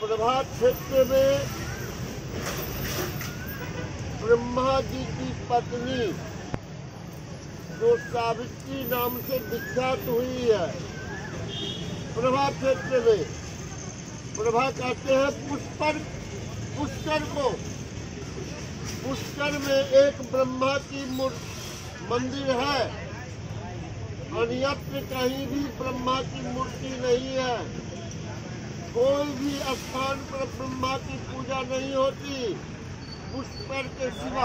प्रभात क्षेत्र में ब्रह्मा जी की पत्नी जो सावित्री नाम से विख्यात हुई है, प्रभा क्षेत्र में प्रभा कहते हैं पुष्कर को। पुष्कर में एक ब्रह्मा की मंदिर है, अन्यत्र कहीं भी ब्रह्मा की मूर्ति नहीं है। कोई भी स्थान पर ब्रह्मा की पूजा नहीं होती पुष्कर के सिवा।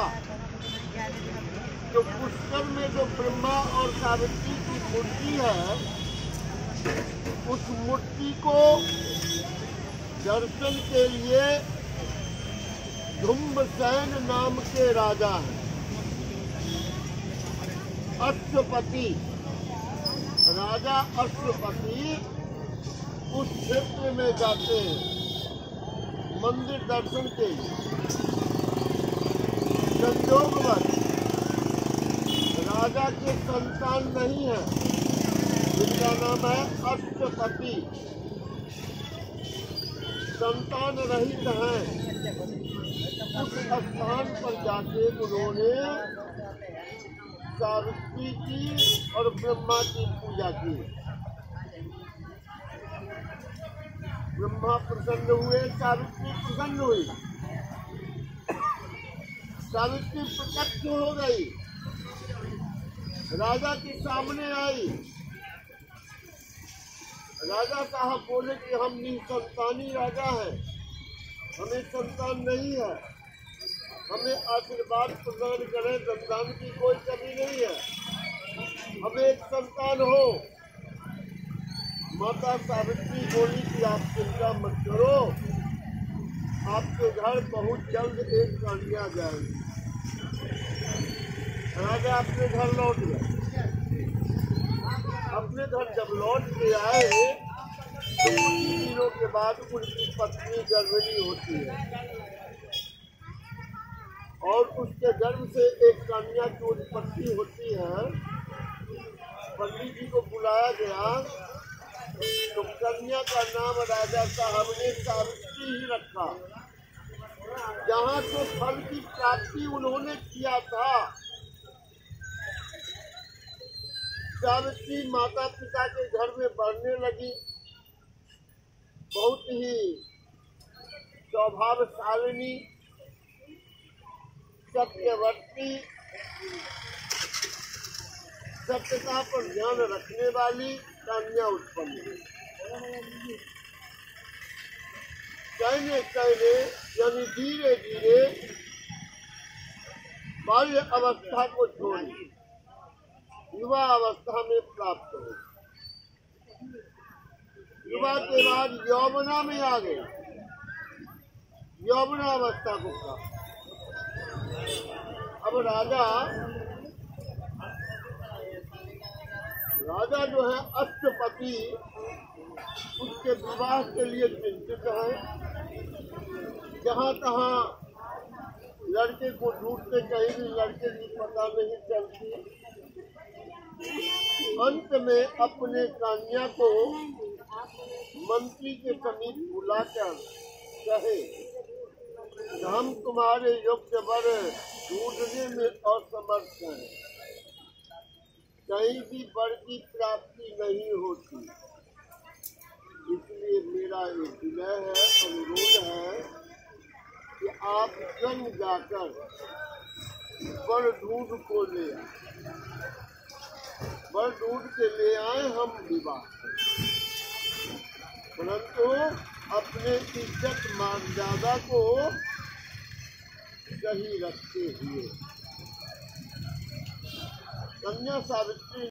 तो पुष्कर में जो ब्रह्मा और सावित्री की मूर्ति है, उस मूर्ति को दर्शन के लिए धुम्बसेन नाम के राजा हैं, अश्वपति राजा अश्वपति उस क्षेत्र में जाते हैं मंदिर दर्शन के लिए। संयोगवश राजा के संतान नहीं है, जिनका नाम है अश्वपति, संतान रहित हैं। उस स्थान पर जाके उन्होंने सावित्री की और ब्रह्मा की पूजा की। ब्रह्मा प्रसन्न हुए, सावित्री प्रसन्न हुई। सावित्री प्रत्यक्ष हो गई, राजा के सामने आई। राजा साहब बोले कि हम निसंतानी राजा हैं, हमें संतान नहीं है, हमें आशीर्वाद प्रदान करें, संतान की कोई कमी नहीं है, हमें एक संतान हो। माता सावित्री बोली कि आप चिंता मत करो, आपके घर बहुत जल्द एक कन्या जाएगी। राजा अपने घर लौट गए। अपने घर जब लौट के आए तो कुछ दिनों के बाद उनकी पत्नी गर्भिणी होती है और उसके गर्भ से एक कन्या की उत्पत्ति होती है। पंडित जी को बुलाया गया तो कन्या का नाम राजा साहब ने सावित्री ही रखा। जहाँ से फल की प्राप्ति उन्होंने किया था, सावित्री माता पिता के घर में बढ़ने लगी। बहुत ही स्वभावशालिनी, सत्यवर्ती, सत्यता पर ध्यान रखने वाली कन्या उत्पन्न हुई। कहने कहने यानी धीरे धीरे बाल्य अवस्था को छोड़ी युवा अवस्था में प्राप्त हो। युवा के बाद यौवना में आ गए, यौवनावस्था को प्राप्त। अब राजा जो है अश्वपति, उसके विवाह के लिए चिंतित है। जहाँ तहाँ लड़के को ढूंढते, कहीं भी लड़के की पता नहीं चलती। अंत में अपने कन्या को मंत्री के समीप बुलाकर कहे, हम तुम्हारे योग्य वर ढूंढने में असमर्थ हैं, कहीं भी वर की प्राप्ति नहीं होती। इसलिए मेरा एक विनय है, अनुरोध है कि आप स्वयं जाकर वर ढूंढ को ले आए, वर ढूंढ के ले आए, हम विवाह करें। परंतु अपने इज्जत मर्यादा को सही रखते हुए। कन्या सावित्री